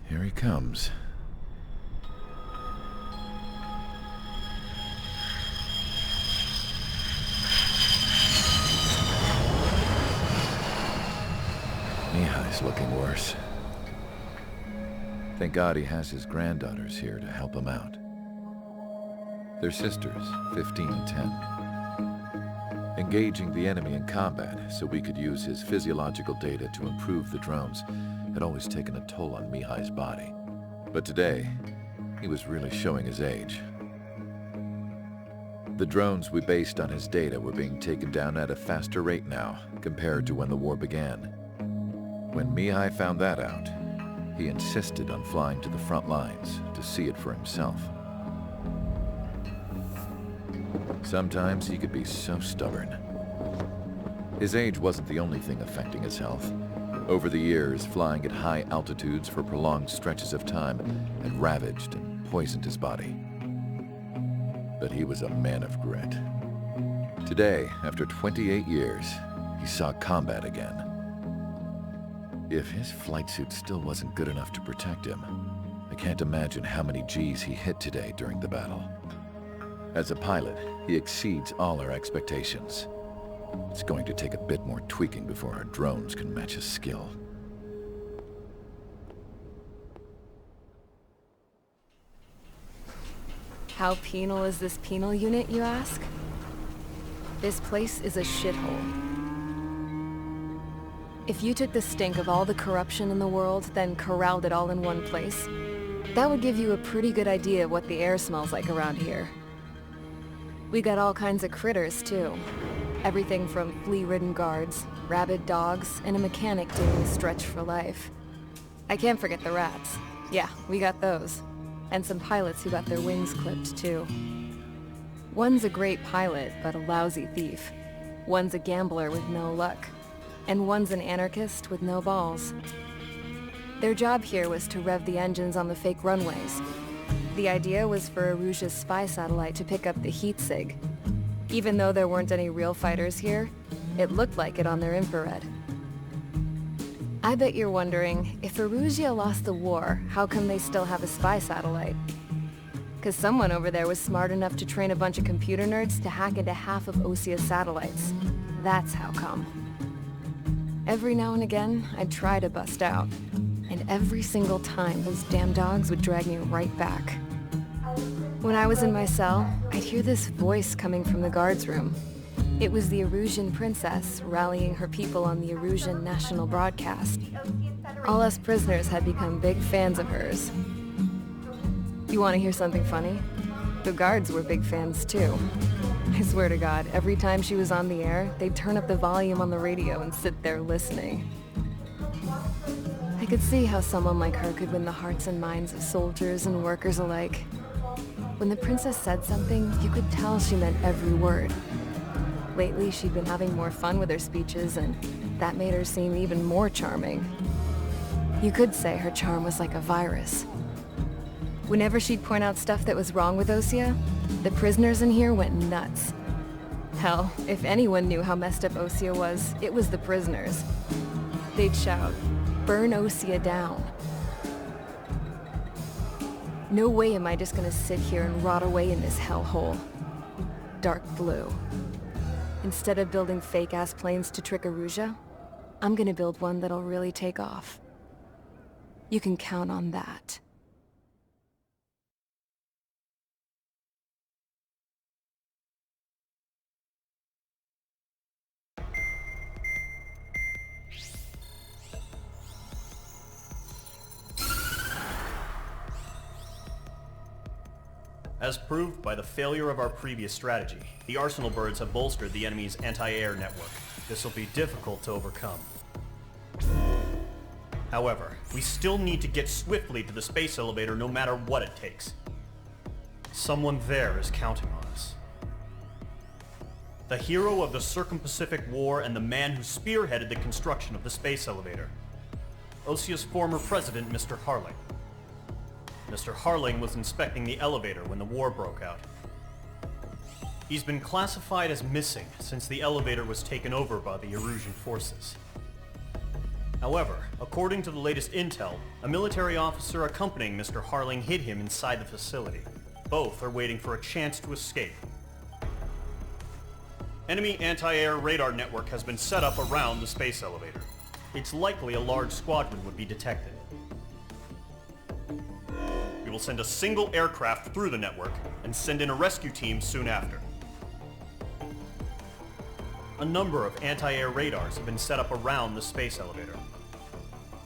Here he comes. Mihai's looking worse. Thank God he has his granddaughters here to help him out. They're sisters, 15 and 10. Engaging the enemy in combat so we could use his physiological data to improve the drones had always taken a toll on Mihai's body. But today, he was really showing his age. The drones we based on his data were being taken down at a faster rate now compared to when the war began. When Mihai found that out, he insisted on flying to the front lines to see it for himself. Sometimes he could be so stubborn. His age wasn't the only thing affecting his health. Over the years, flying at high altitudes for prolonged stretches of time had ravaged and poisoned his body. But he was a man of grit. Today, after 28 years, he saw combat again. If his flight suit still wasn't good enough to protect him, I can't imagine how many Gs he hit today during the battle. As a pilot, he exceeds all our expectations. It's going to take a bit more tweaking before our drones can match his skill. How penal is this penal unit, you ask? This place is a shithole. If you took the stink of all the corruption in the world, then corralled it all in one place, that would give you a pretty good idea of what the air smells like around here. We got all kinds of critters, too. Everything from flea-ridden guards, rabid dogs, and a mechanic doing a stretch for life. I can't forget the rats. Yeah, we got those. And some pilots who got their wings clipped, too. One's a great pilot, but a lousy thief. One's a gambler with no luck. And one's an anarchist with no balls. Their job here was to rev the engines on the fake runways. The idea was for Aruja's spy satellite to pick up the heat sig. Even though there weren't any real fighters here, it looked like it on their infrared. I bet you're wondering, if Aruja lost the war, how come they still have a spy satellite? 'Cause someone over there was smart enough to train a bunch of computer nerds to hack into half of Osia's satellites. That's how come. Every now and again, I'd try to bust out. And every single time, those damn dogs would drag me right back. When I was in my cell, I'd hear this voice coming from the guards room. It was the Arusian princess rallying her people on the Arusian national broadcast. All us prisoners had become big fans of hers. You want to hear something funny? The guards were big fans too. I swear to God, every time she was on the air, they'd turn up the volume on the radio and sit there listening. I could see how someone like her could win the hearts and minds of soldiers and workers alike. When the princess said something, you could tell she meant every word. Lately, she'd been having more fun with her speeches, and that made her seem even more charming. You could say her charm was like a virus. Whenever she'd point out stuff that was wrong with Osia, the prisoners in here went nuts. Hell, if anyone knew how messed up Osia was, it was the prisoners. They'd shout, "Burn Osia down." No way am I just gonna sit here and rot away in this hellhole. Dark blue. Instead of building fake-ass planes to trick Aruja, I'm gonna build one that'll really take off. You can count on that. As proved by the failure of our previous strategy, the Arsenal birds have bolstered the enemy's anti-air network. This will be difficult to overcome. However, we still need to get swiftly to the space elevator no matter what it takes. Someone there is counting on us. The hero of the Circum-Pacific War and the man who spearheaded the construction of the space elevator. Osia's former president, Mr. Harling. Mr. Harling was inspecting the elevator when the war broke out. He's been classified as missing since the elevator was taken over by the Erusian forces. However, according to the latest intel, a military officer accompanying Mr. Harling hid him inside the facility. Both are waiting for a chance to escape. Enemy anti-air radar network has been set up around the space elevator. It's likely a large squadron would be detected. We will send a single aircraft through the network and send in a rescue team soon after. A number of anti-air radars have been set up around the space elevator.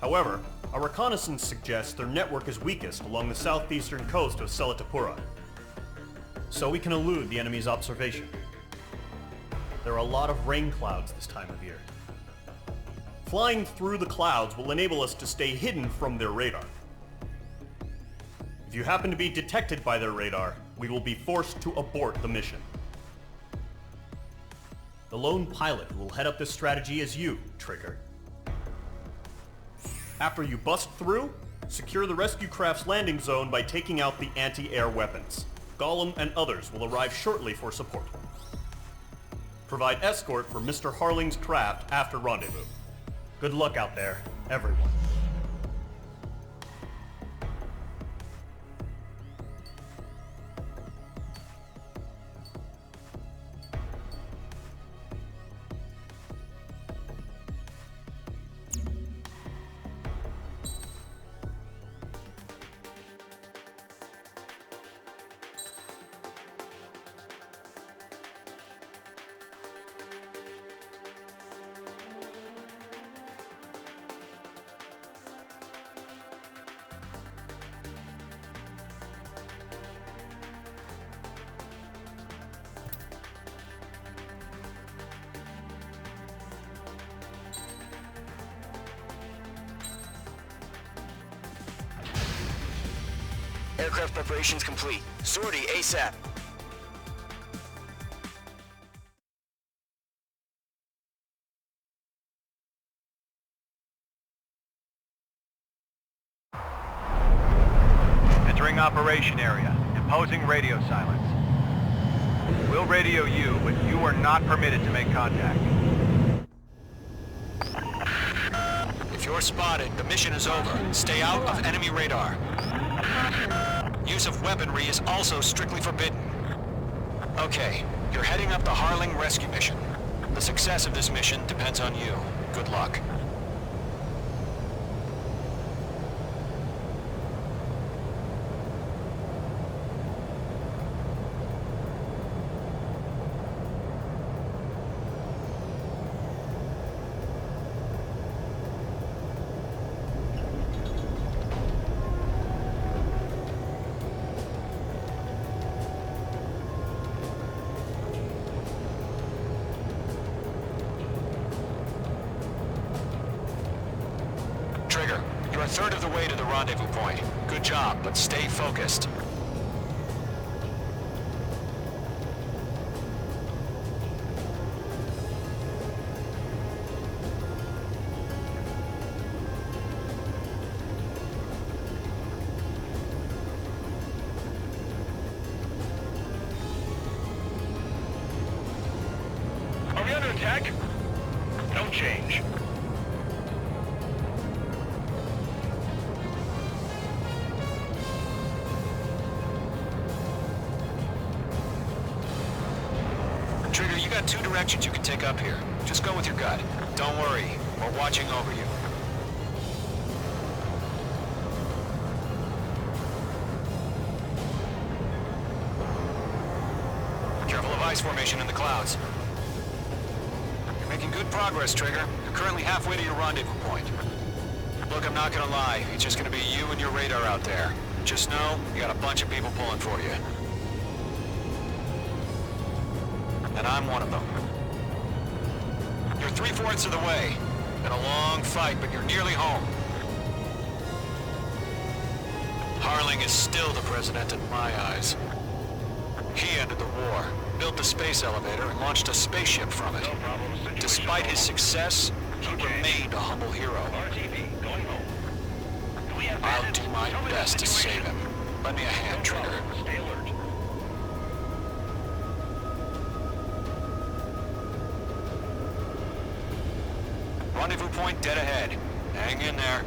However, our reconnaissance suggests their network is weakest along the southeastern coast of Selatupura, so we can elude the enemy's observation. There are a lot of rain clouds this time of year. Flying through the clouds will enable us to stay hidden from their radar. If you happen to be detected by their radar, we will be forced to abort the mission. The lone pilot who will head up this strategy is you, Trigger. After you bust through, secure the rescue craft's landing zone by taking out the anti-air weapons. Gollum and others will arrive shortly for support. Provide escort for Mr. Harling's craft after rendezvous. Good luck out there, everyone. Aircraft preparations complete. Sortie ASAP. Entering operation area. Imposing radio silence. We'll radio you, but you are not permitted to make contact. If you're spotted, the mission is over. Stay out of enemy radar. Use of weaponry is also strictly forbidden. Okay, you're heading up the Harling rescue mission. The success of this mission depends on you. Good luck. Trigger, you're a third of the way to the rendezvous point. Good job, but stay focused. Are we under attack? Don't change. Trigger, you got two directions you can take up here. Just go with your gut. Don't worry, we're watching over you. Careful of ice formation in the clouds. You're making good progress, Trigger. You're currently halfway to your rendezvous point. Look, I'm not gonna lie. It's just gonna be you and your radar out there. Just know, you got a bunch of people pulling for you. And I'm one of them. You're 3/4 of the way. Been a long fight, but you're nearly home. Harling is still the president in my eyes. He ended the war, built the space elevator, and launched a spaceship from it. Despite his success, he remained a humble hero. I'll do my best to save him. Lend me a hand, Trigger. Rendezvous point dead ahead. Hang in there.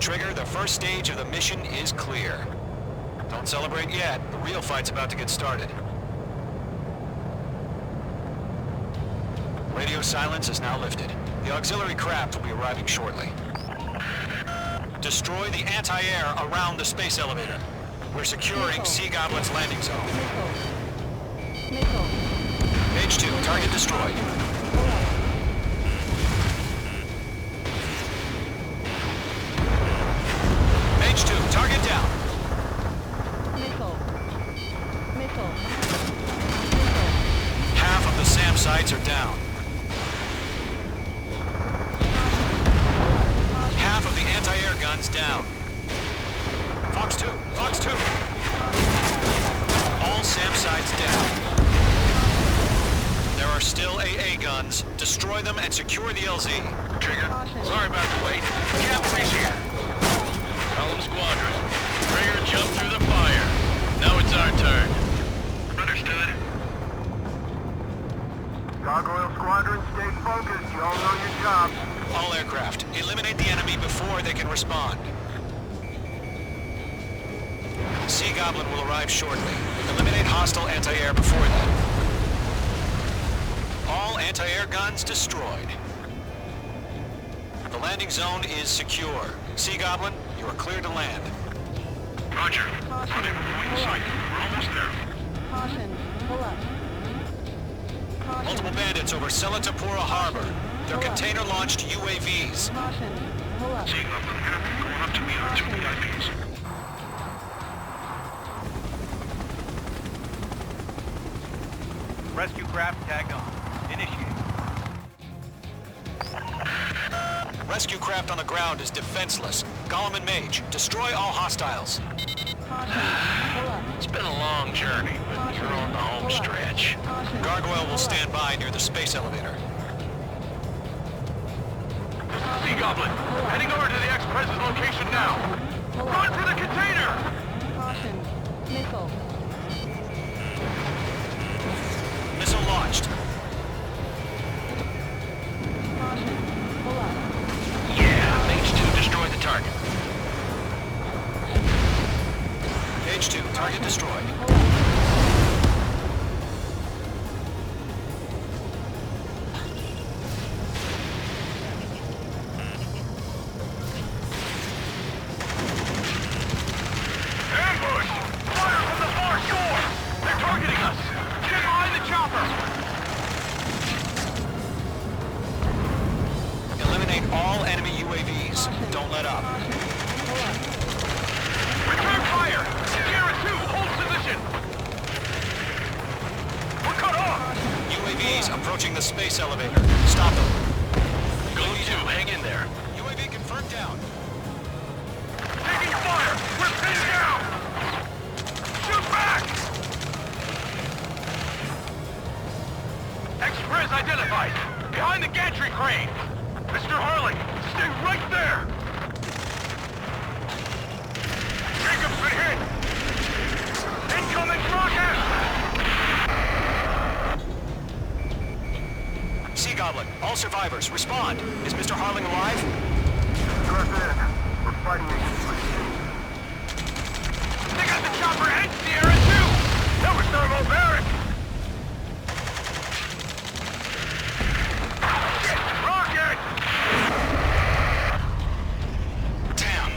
Trigger, the first stage of the mission is clear. Don't celebrate yet. The real fight's about to get started. Radio silence is now lifted. The auxiliary craft will be arriving shortly. Destroy the anti-air around the space elevator. We're securing Sea Goblin's landing zone. Page 2, target destroyed. Page 2, target down. Half of the SAM sites are down. Half of the anti-air guns down. Fox 2, Fox 2. All SAM sites down. There are still AA guns. Destroy them and secure the LZ. Trigger, sorry about the wait. Cavalry's here. Column Squadron. Trigger jumped through the fire. Now it's our turn. Understood. Gargoyle Squadron, stay focused. You all know your job. All aircraft, eliminate the enemy before they can respond. Sea Goblin will arrive shortly. Eliminate hostile anti-air before then. All anti-air guns destroyed. The landing zone is secure. Sea Goblin, you are clear to land. Roger. Running point sight. We're almost there. Caution, pull up. Caution. Multiple bandits over Selatupura Harbor. They're container-launched UAVs. Caution, pull up. Seeing up from here, going up to meet our 2 VIPs. Rescue craft tagged on. Initiate. Rescue craft on the ground is defenseless. Gollum and Mage, destroy all hostiles. Caution, pull up. It's been a long journey, but you're on the home stretch. Caution, Gargoyle will stand by near the space elevator. Sea Goblin, heading over to the Express's location now. Run for the container! Caution, missile. Missile launched. Caution, pull up. Yeah, Mage 2, destroy the target. Page 2, target destroyed. Pull up. Ambush! Fire from the far shore! They're targeting us! Get behind the chopper! Eliminate all enemy UAVs. Don't let up. Pull up. Return fire! Sierra 2, hold position! We're cut off! UAVs approaching the space elevator. Stop them. Gold 2, hang in there. UAV confirmed down. Taking fire! We're pinned down! Shoot back! Express identified! Behind the gantry crane! Mr. Harley, stay right there! Jacob's been hit! Incoming rocket! Sea Goblin, all survivors, respond. Is Mr. Harling alive? Gripen, we're fighting against the machine. They got the chopper and Sierra 2! That was thermobaric! Shit! Rocket! Damn.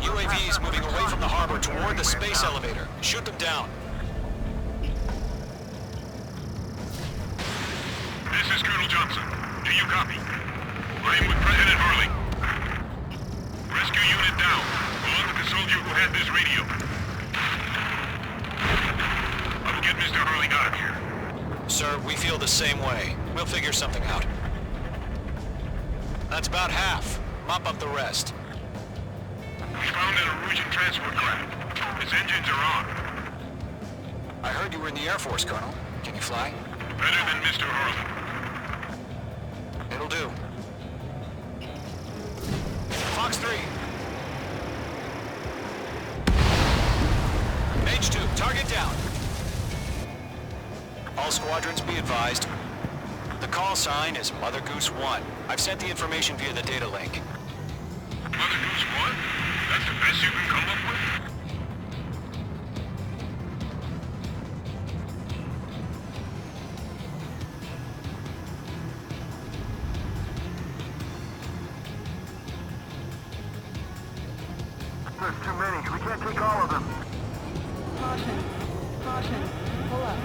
UAVs moving away from the harbor toward the space elevator. Shoot them down. This is Colonel Johnson. Do you copy? I am with President Harley. Rescue unit down. Go on to the soldier who had this radio. I will get Mr. Harley out of here. Sir, we feel the same way. We'll figure something out. That's about half. Mop up the rest. We found an Erusian transport craft. Its engines are on. I heard you were in the Air Force, Colonel. Can you fly? Better than Mr. Harlan. It'll do. Fox 3. Mage 2, target down. All squadrons be advised. The call sign is Mother Goose 1. I've sent the information via the data link. Mother Goose 1? That's the best you can come up with? There's too many. We can't take all of them. Caution. Caution. Pull up.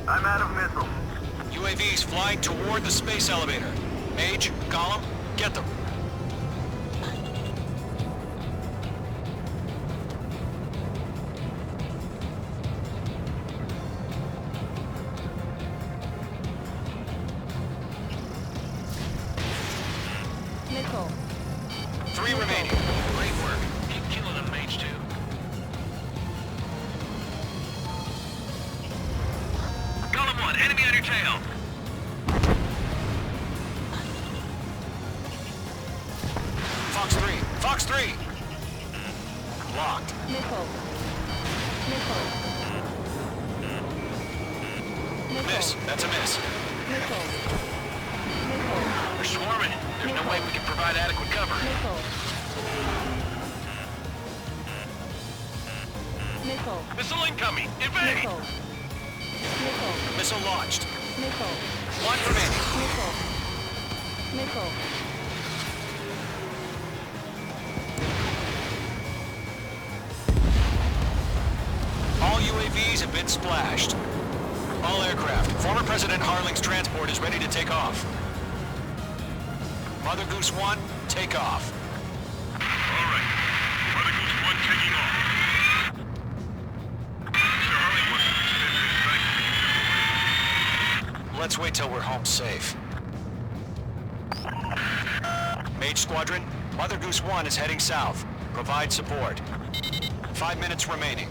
I'm out of missiles. UAVs flying toward the space elevator. Mage, Gollum, get them. Missile. 3 remaining. Great work. Keep killing them, Mage 2. Gollum 1, enemy on your tail. Fox 3, Fox 3! Locked. Missile. Missile. Miss, that's a miss. Missile. Missile. We're swarming. There's no way we can provide adequate cover. Missile. Missile. Missile incoming. Evade! Missile. Missile. Missile launched. Missile. 1 remaining. Missile. Missile. All UAVs have been splashed. All aircraft. Former President Harling's transport is ready to take off. Mother Goose 1, take off. All right. Mother Goose 1 taking off. Mr. Harlan wants to extend his flight. Let's wait till we're home safe. Mage Squadron, Mother Goose 1 is heading south. Provide support. 5 minutes remaining.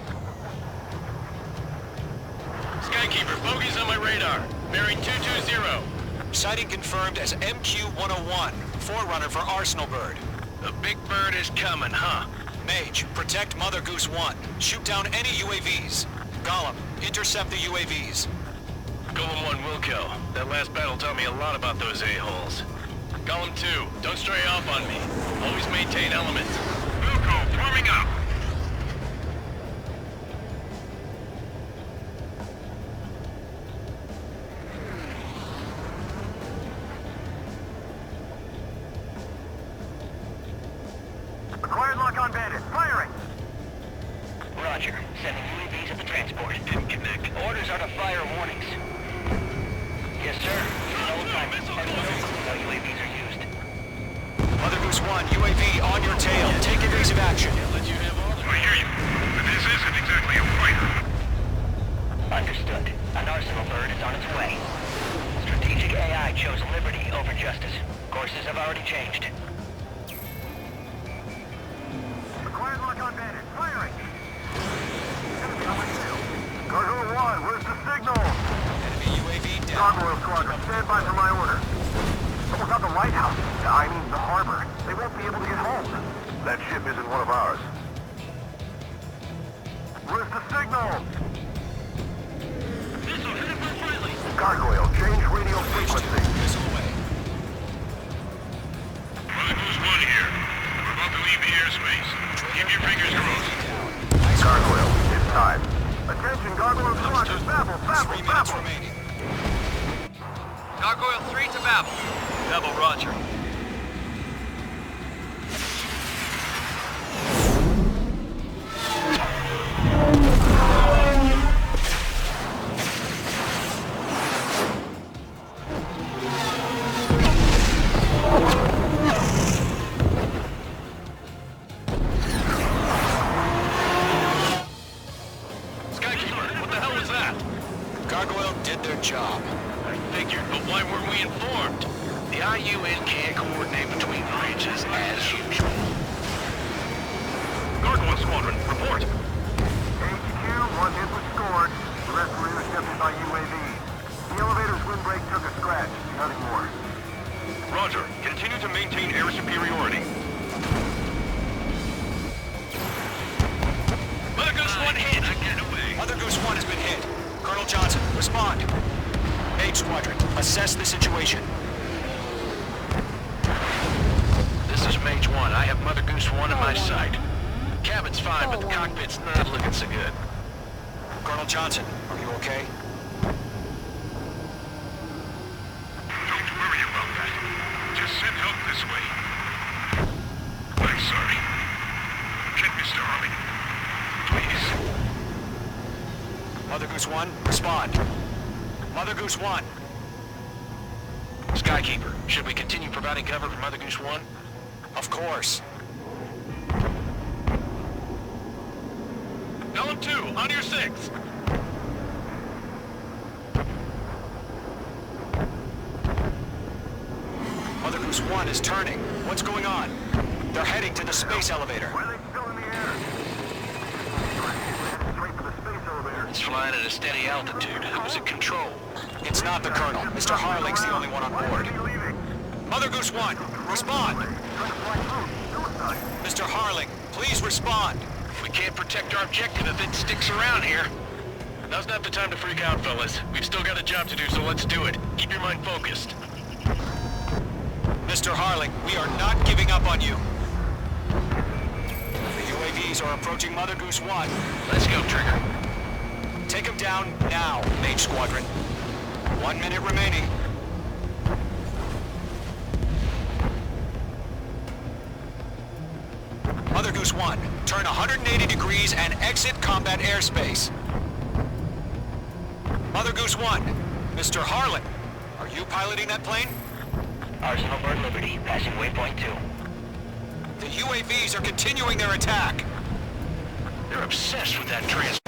Skykeeper, bogeys on my radar. Bearing 220. Sighting confirmed as MQ-101, forerunner for Arsenal Bird. The big bird is coming, huh? Mage, protect Mother Goose 1. Shoot down any UAVs. Gollum, intercept the UAVs. Golem 1 will kill. That last battle taught me a lot about those a-holes. Golem 2, don't stray off on me. Always maintain elements. Wilco, forming up! Acquired lock on bandit. Firing! Roger. Sending UAVs at the transport. Didn't connect. Orders are to fire warnings. Yes, sir. No time. And no clue how UAVs are used. Mother Goose 1, UAV on your tail. Take evasive action. Let you have all the... I hear you. But this isn't exactly a fighter. Understood. An Arsenal bird is on its way. Strategic AI chose liberty over justice. Courses have already changed. Acquired lock on bandit. Firing! Enemy on my tail. Gargoyle 1, where's the signal? Enemy UAV down. Gargoyle Squadron, stand by for my order. Someone's got the Lighthouse. I mean, the harbor. They won't be able to get home. That ship isn't one of ours. Where's the signal? Missile headed for friendly. Gargoyle, change radio frequency. Missile away. Mother Goose 1 here. We're about to leave the airspace. Keep your fingers crossed. Gargoyle, it's time. Attention, Gargoyle Squadron, babble, 3 minutes babble. remaining. Gargoyle 3 to Babel. Double Roger. Skykeeper, what the hell was that? Gargoyle did their job. I figured, but why weren't we informed? The IUN can't coordinate between branches as usual. respond. Mage Squadron, assess the situation. This is Mage 1. I have Mother Goose 1 in my sight. Cabin's fine, but the cockpit's not looking so good. Colonel Johnson, are you okay? Don't worry about that. Just send help this way. I'm sorry. Get Mr. Harley. Please. Mother Goose 1, respond. Mother Goose 1. Skykeeper, should we continue providing cover for Mother Goose 1? Of course. Pelham 2, on your 6. Mother Goose 1 is turning. What's going on? They're heading to the space elevator. Why are they still in the air? We're headed straight for the space elevator. It's flying at a steady altitude. Who's at control? It's not the Colonel. Mr. Harling's the only one on board. Mother Goose 1, respond! Mr. Harling, please respond! We can't protect our objective if it sticks around here. Now's not the time to freak out, fellas. We've still got a job to do, so let's do it. Keep your mind focused. Mr. Harling, we are not giving up on you. The UAVs are approaching Mother Goose 1. Let's go, Trigger. Take them down now, Mage Squadron. 1 minute remaining. Mother Goose 1, turn 180 degrees and exit combat airspace. Mother Goose 1, Mr. Harlan, are you piloting that plane? Arsenal Bird Liberty, passing waypoint 2. The UAVs are continuing their attack. They're obsessed with that trans...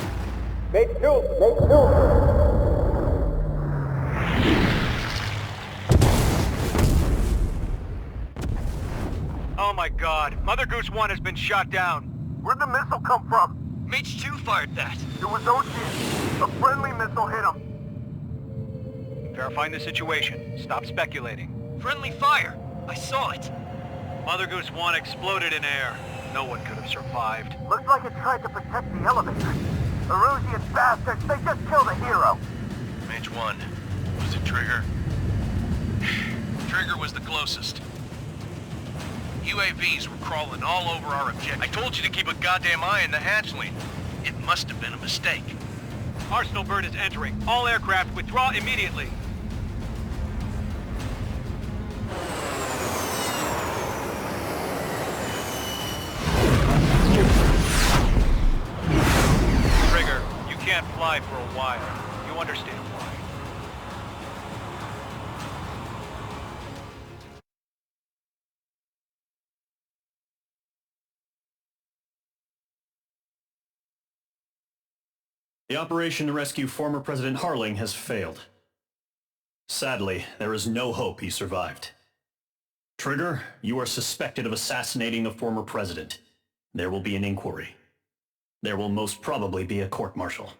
Oh my god, Mother Goose 1 has been shot down. Where'd the missile come from? Mage 2 fired that. It was Ocean. A friendly missile hit him. Verifying the situation. Stop speculating. Friendly fire. I saw it. Mother Goose 1 exploded in air. No one could have survived. Looks like it tried to protect the elevator. Erusian bastards, they just killed a hero. Mage 1. Was it Trigger? Trigger was the closest. UAVs were crawling all over our objective. I told you to keep a goddamn eye on the hatchling. It must have been a mistake. Arsenal Bird is entering. All aircraft withdraw immediately. Trigger, you can't fly for a while. You understand why. The operation to rescue former President Harling has failed. Sadly, there is no hope he survived. Trigger, you are suspected of assassinating the former president. There will be an inquiry. There will most probably be a court-martial.